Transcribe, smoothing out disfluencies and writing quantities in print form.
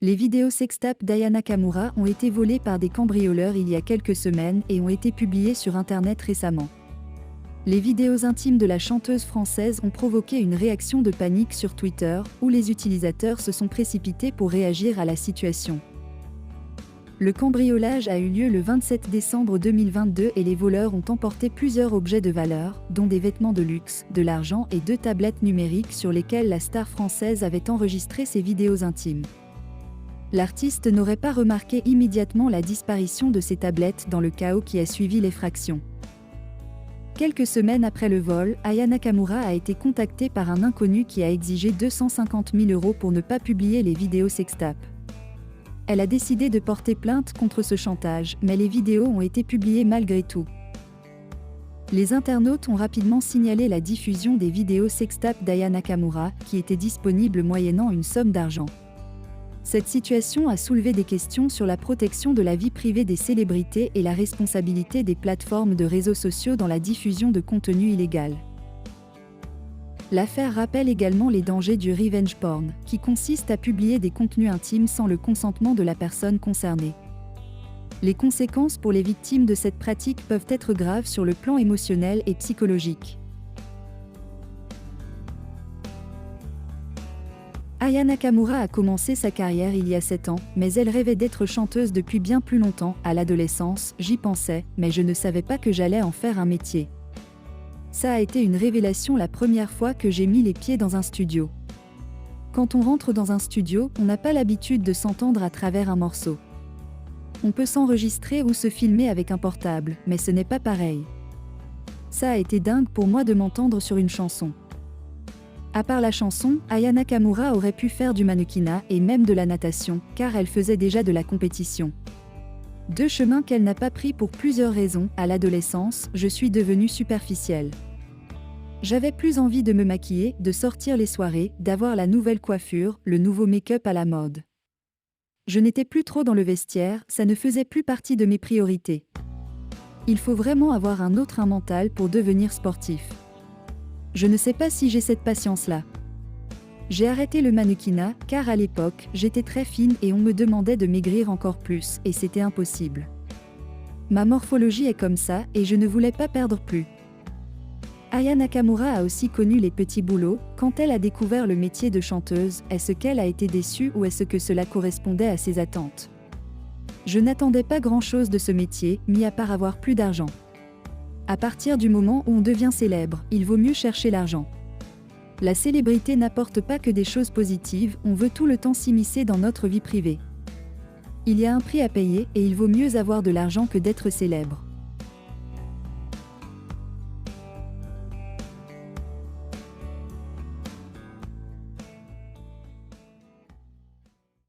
Les vidéos sextapes d'Aya Nakamura ont été volées par des cambrioleurs il y a quelques semaines et ont été publiées sur Internet récemment. Les vidéos intimes de la chanteuse française ont provoqué une réaction de panique sur Twitter, où les utilisateurs se sont précipités pour réagir à la situation. Le cambriolage a eu lieu le 27 décembre 2022 et les voleurs ont emporté plusieurs objets de valeur, dont des vêtements de luxe, de l'argent et 2 tablettes numériques sur lesquelles la star française avait enregistré ses vidéos intimes. L'artiste n'aurait pas remarqué immédiatement la disparition de ses tablettes dans le chaos qui a suivi l'effraction. Quelques semaines après le vol, Aya Nakamura a été contactée par un inconnu qui a exigé 250 000 € pour ne pas publier les vidéos sextapes. Elle a décidé de porter plainte contre ce chantage, mais les vidéos ont été publiées malgré tout. Les internautes ont rapidement signalé la diffusion des vidéos sextapes d'Aya Nakamura, qui étaient disponibles moyennant une somme d'argent. Cette situation a soulevé des questions sur la protection de la vie privée des célébrités et la responsabilité des plateformes de réseaux sociaux dans la diffusion de contenu illégal. L'affaire rappelle également les dangers du revenge porn, qui consiste à publier des contenus intimes sans le consentement de la personne concernée. Les conséquences pour les victimes de cette pratique peuvent être graves sur le plan émotionnel et psychologique. Aya Nakamura a commencé sa carrière il y a 7 ans, mais elle rêvait d'être chanteuse depuis bien plus longtemps. À l'adolescence, j'y pensais, mais je ne savais pas que j'allais en faire un métier. Ça a été une révélation la première fois que j'ai mis les pieds dans un studio. Quand on rentre dans un studio, on n'a pas l'habitude de s'entendre à travers un morceau. On peut s'enregistrer ou se filmer avec un portable, mais ce n'est pas pareil. Ça a été dingue pour moi de m'entendre sur une chanson. À part la chanson, Aya Nakamura aurait pu faire du mannequinat et même de la natation, car elle faisait déjà de la compétition. 2 chemins qu'elle n'a pas pris pour plusieurs raisons. À l'adolescence, je suis devenue superficielle. J'avais plus envie de me maquiller, de sortir les soirées, d'avoir la nouvelle coiffure, le nouveau make-up à la mode. Je n'étais plus trop dans le vestiaire, ça ne faisait plus partie de mes priorités. Il faut vraiment avoir un autre mental pour devenir sportif. Je ne sais pas si j'ai cette patience-là. J'ai arrêté le mannequinat, car à l'époque, j'étais très fine et on me demandait de maigrir encore plus, et c'était impossible. Ma morphologie est comme ça, et je ne voulais pas perdre plus. Aya Nakamura a aussi connu les petits boulots. Quand elle a découvert le métier de chanteuse, est-ce qu'elle a été déçue ou est-ce que cela correspondait à ses attentes? Je n'attendais pas grand-chose de ce métier, mis à part avoir plus d'argent. À partir du moment où on devient célèbre, il vaut mieux chercher l'argent. La célébrité n'apporte pas que des choses positives, on veut tout le temps s'immiscer dans notre vie privée. Il y a un prix à payer et il vaut mieux avoir de l'argent que d'être célèbre.